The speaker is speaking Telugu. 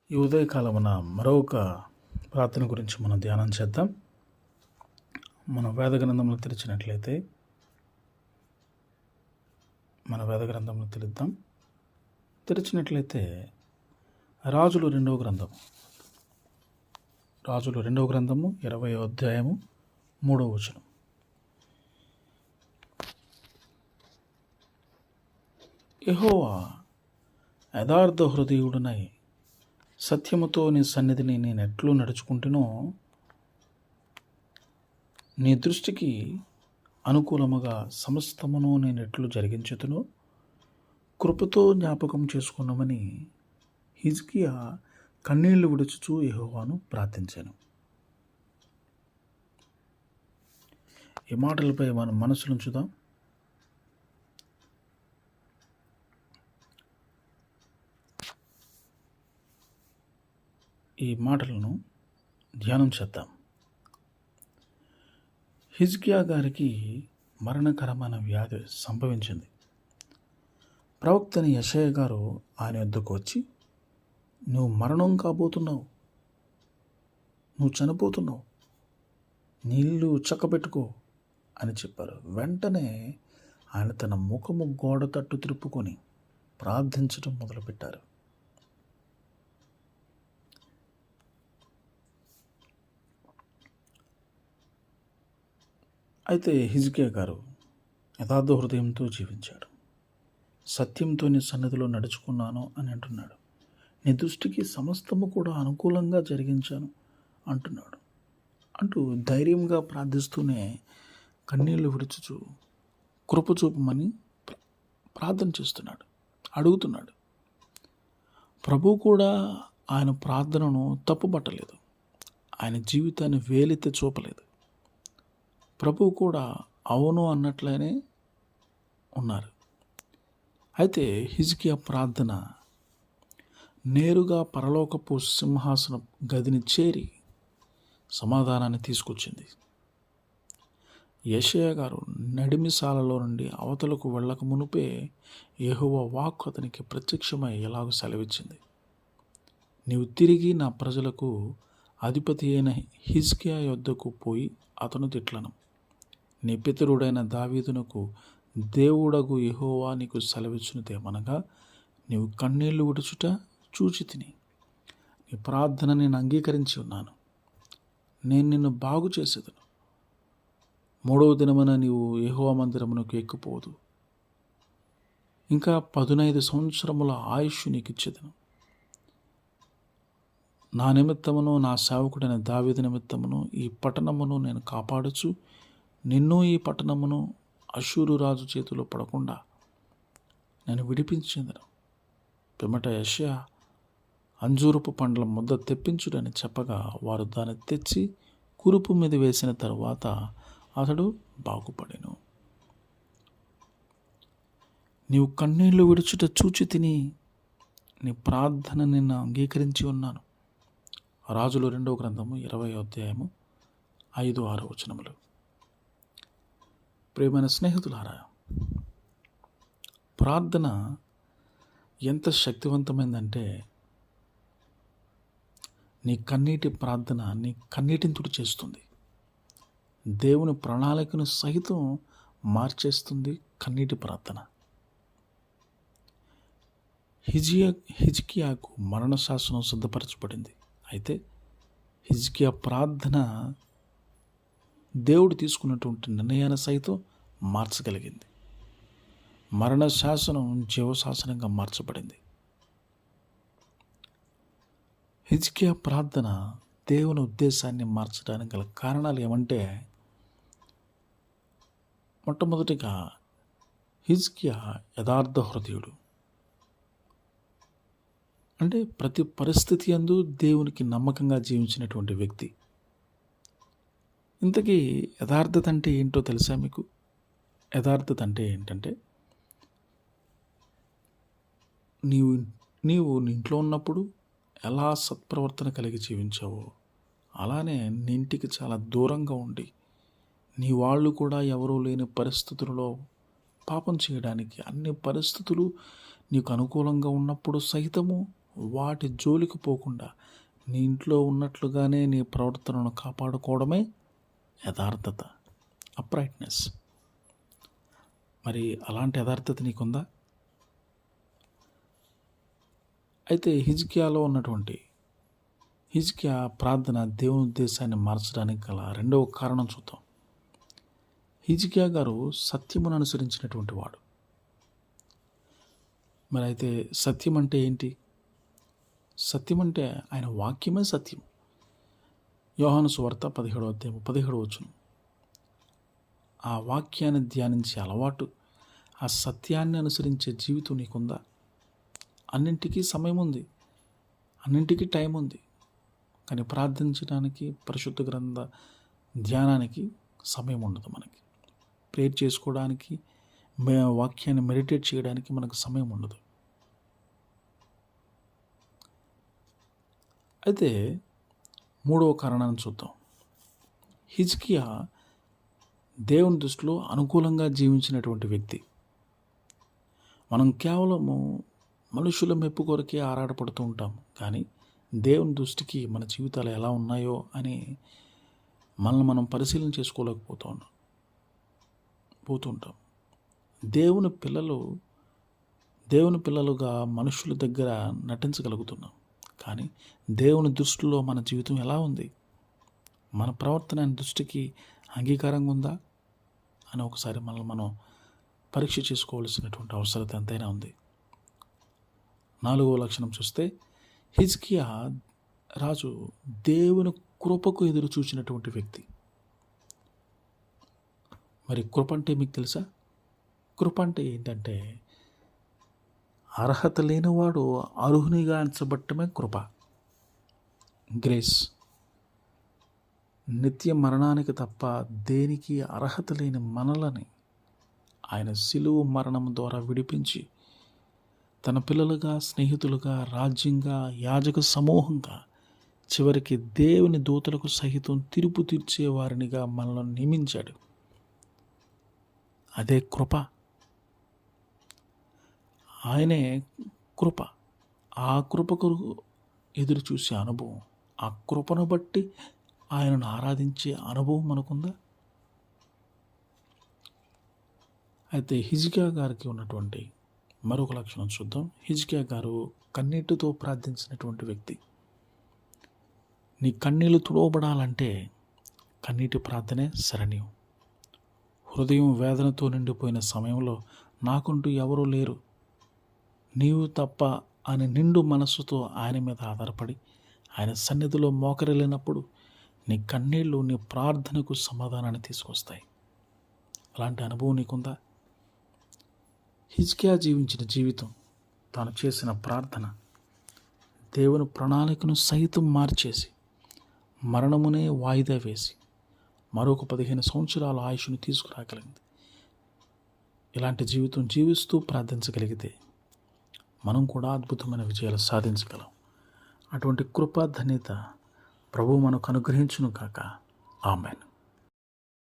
ఈ ఉదయకాలమున మరొక ప్రార్థన గురించి మనం ధ్యానం చేద్దాం. మన వేద గ్రంథంలో తెరిచినట్లయితే తెరిచినట్లయితే రాజులు రెండవ గ్రంథము 20వ అధ్యాయము 3వ వచనం. యెహోవా యథార్థ హృదయుడునై సత్యముతో నీ సన్నిధిని నేను ఎట్లు నడుచుకుంటునో నీ దృష్టికి అనుకూలముగా సమస్తమును నేను ఎట్లు జరిగించుతునో కృపతో జ్ఞాపకం చేసుకున్నామని హిజ్కియా కన్నీళ్లు విడుచుచూ యెహోవాను ప్రార్థించాను. ఈ మాటలపై మనం మనసులుంచుదాం. ఈ మాటలను ధ్యానం చేద్దాం. హిజ్కియా గారికి మరణకరమైన వ్యాధి సంభవించింది. ప్రవక్తని యెషయా గారు ఆయన వద్దకు వచ్చి, నువ్వు మరణం కాబోతున్నావు, నువ్వు చనిపోతున్నావు, నీళ్ళు చక్కబెట్టుకో అని చెప్పారు. వెంటనే ఆయన తన ముఖము గోడ తట్టు తిరుపుకొని ప్రార్థించడం మొదలుపెట్టారు. అయితే హిజ్కియా గారు యథార్థ హృదయంతో జీవించాడు. సత్యంతో నీ సన్నిధిలో నడుచుకున్నాను అని అంటున్నాడు. నీ దృష్టికి సమస్తము కూడా అనుకూలంగా జరిగించాను అంటున్నాడు. అంటూ ధైర్యంగా ప్రార్థిస్తూనే కన్నీళ్లు విడుచుచు కృప చూపమని ప్రార్థన చేస్తున్నాడు, అడుగుతున్నాడు. ప్రభు కూడా ఆయన ప్రార్థనను తప్పుపట్టలేదు, ఆయన జీవితాన్ని వేలెత్తి చూపలేదు. ప్రభువు కూడా అవును అన్నట్లనే ఉన్నారు. అయితే హిజ్కియా ప్రార్థన నేరుగా పరలోకపు సింహాసన గదిని చేరి సమాధానాన్ని తీసుకొచ్చింది. యెషయా గారు నడిమిసాలలో నుండి అవతలకు వెళ్ళక మునుపే యెహోవా వాక్కు అతనికి ప్రత్యక్షమై ఎలాగో సెలవిచ్చింది. నీవు తిరిగి నా ప్రజలకు అధిపతి అయిన హిజ్కియా యొద్దకు పోయి అతను తిట్లను, నీ పితరుడైన దావీదునకు దేవుడగు యెహోవా నీకు సెలవిచ్చినదేమనగా, నీవు కన్నీళ్లు విడుచుట చూచి తిని నీ ప్రార్థన నేను అంగీకరించి ఉన్నాను. నేను నిన్ను బాగు చేసేదను. 3వ దినమున నీవు యెహోవా మందిరమునకు ఎక్కిపోదు. ఇంకా 15 సంవత్సరముల ఆయుష్ నీకు ఇచ్చేదను. నా నిమిత్తమును నా సేవకుడైన దావీదు నిమిత్తమును ఈ పట్టణమును నేను కాపాడుచు నిన్ను ఈ పట్టణమును అష్షూరు రాజు చేతిలో పడకుండా నేను విడిపించేదను. పిమ్మట యెషయా అంజూరపు పండ్ల ముద్ద తెప్పించుడని చెప్పగా వారు దాన్ని తెచ్చి కురుపు మీద వేసిన తరువాత అతడు బాగుపడెను. నీవు కన్నీళ్లు విడుచుట చూచి తిని నీ ప్రార్థన నిన్ను అంగీకరించి ఉన్నాను. రాజులు 2వ గ్రంథము 20వ అధ్యాయము 5-6 వచనములు. ప్రియమైన స్నేహితులారా, ప్రార్థన ఎంత శక్తివంతమైందంటే నీ కన్నీటి ప్రార్థన నీ కన్నీటిని తుడి చేస్తుంది. దేవుని ప్రణాళికను సహితం మార్చేస్తుంది కన్నీటి ప్రార్థన. హిజ్కియాకు మరణశాసనం సిద్ధపరచబడింది. అయితే హిజ్కియా ప్రార్థన దేవుడు తీసుకున్నటువంటి నిర్ణయాన్ని సైతం మార్చగలిగింది. మరణశాసనం జీవశాసనంగా మార్చబడింది. హిజ్కియా ప్రార్థన దేవుని ఉద్దేశాన్ని మార్చడానికి గల కారణాలు ఏమంటే, మొట్టమొదటిగా హిజ్కియా యథార్థ హృదయుడు. అంటే ప్రతి పరిస్థితి యందు దేవునికి నమ్మకంగా జీవించినటువంటి వ్యక్తి. ఇంతకీ యథార్థత అంటే ఏంటో తెలుసా మీకు? యథార్థత అంటే ఏంటంటే, నీవు నీ ఇంట్లో ఉన్నప్పుడు ఎలా సత్ప్రవర్తన కలిగి జీవించావో అలానే నీ ఇంటికి చాలా దూరంగా ఉండి నీ వాళ్ళు కూడా ఎవరూ లేని పరిస్థితులలో పాపం చేయడానికి అన్ని పరిస్థితులు నీకు అనుకూలంగా ఉన్నప్పుడు సైతము వాటి జోలికి పోకుండా నీ ఇంట్లో ఉన్నట్లుగానే నీ ప్రవర్తనను కాపాడుకోవడమే యథార్థత, అప్రైట్నెస్. మరి అలాంటి యథార్థత నీకుందా? అయితే హిజ్కియాలో ఉన్నటువంటి హిజ్కియా ప్రార్థన దేవుని ఉద్దేశాన్ని మార్చడానికి గల రెండవ కారణం చూద్దాం. హిజ్కియా గారు సత్యమును అనుసరించినటువంటి వాడు. మరి అయితే సత్యం అంటే ఏంటి? సత్యం అంటే ఆయన వాక్యమే సత్యం. యోహాను సువార్త 17వ అధ్యాయం 17వ వచనం. ఆ వాక్యాన్ని ధ్యానించే అలవాటు, ఆ సత్యాన్ని అనుసరించే జీవితం నీకుందా? అన్నింటికీ సమయం ఉంది, అన్నింటికీ టైం ఉంది. కానీ ప్రార్థించడానికి, పరిశుద్ధ గ్రంథ ధ్యానానికి సమయం ఉండదు. మనకి ప్రేయర్ చేసుకోవడానికి, వాక్యాన్ని మెడిటేట్ చేయడానికి మనకు సమయం ఉండదు. అయితే మూడవ కారణాన్ని చూద్దాం. హిజ్కియా దేవుని దృష్టిలో అనుకూలంగా జీవించినటువంటి వ్యక్తి. మనం కేవలము మనుషుల మెప్పు కొరకే ఆరాటపడుతూ ఉంటాం, కానీ దేవుని దృష్టికి మన జీవితాలు ఎలా ఉన్నాయో అని మనల్ని మనం పరిశీలన పోతుంటాం. దేవుని పిల్లలుగా మనుషుల దగ్గర నటించగలుగుతున్నాం, కానీ దేవుని దృష్టిలో మన జీవితం ఎలా ఉంది? మన ప్రవర్తన ఆయన దృష్టికి అంగీకారంగా ఉందా అని ఒకసారి మనల్ని మనం పరీక్ష చేసుకోవాల్సినటువంటి అవసరం ఎంతైనా ఉంది. 4వ లక్షణం చూస్తే, హిజ్కియా రాజు దేవుని కృపకు ఎదురు చూసినటువంటి వ్యక్తి. మరి కృప అంటే మీకు తెలుసా? కృప అంటే ఏంటంటే, అర్హత లేనివాడు అర్హునిగా ఎంచబట్టమే కృప, గ్రేస్. నిత్య మరణానికి తప్ప దేనికి అర్హత లేని మనలని ఆయన శిలువ మరణం ద్వారా విడిపించి తన పిల్లలుగా, స్నేహితులుగా, రాజ్యంగా, యాజక సమూహంగా, చివరికి దేవుని దూతలకు సహితం తీర్పు తీర్చే వారినిగా మనల్ని నియమించాడు. అదే కృప. ఆయనే కృప. ఆ కృపకు ఎదురు చూసే అనుభవం, ఆ కృపను బట్టి ఆయనను ఆరాధించే అనుభవం మనకుందా? అయితే హిజ్కియా గారికి ఉన్నటువంటి మరొక లక్షణం చూద్దాం. హిజ్కియా గారు కన్నీటితో ప్రార్థించినటువంటి వ్యక్తి. నీ కన్నీళ్లు తుడవబడాలంటే కన్నీటి ప్రార్థనే శరణ్యం. హృదయం వేదనతో నిండిపోయిన సమయంలో నాకుంటూ ఎవరూ లేరు, నీవు తప్ప అనే నిండు మనస్సుతో ఆయన మీద ఆధారపడి ఆయన సన్నిధిలో మోకరిల్లినప్పుడు నీ కన్నీళ్ళు నీ ప్రార్థనకు సమాధానాన్ని తీసుకొస్తాయి. అలాంటి అనుభవం నీకుందా? హిజ్కియా జీవించిన జీవితం, తాను చేసిన ప్రార్థన దేవుని ప్రణాళికను సైతం మార్చేసి మరణమునే వాయిదా వేసి మరొక 15 సంవత్సరాల ఆయుష్ను తీసుకురాగలిగింది. ఇలాంటి జీవితం జీవిస్తూ ప్రార్థించగలిగితే మనం కూడా అద్భుతమైన విజయాలు సాధించగలం. అటువంటి కృపా ధన్యత ప్రభువు మనకు అనుగ్రహించును కాక. ఆమెన్.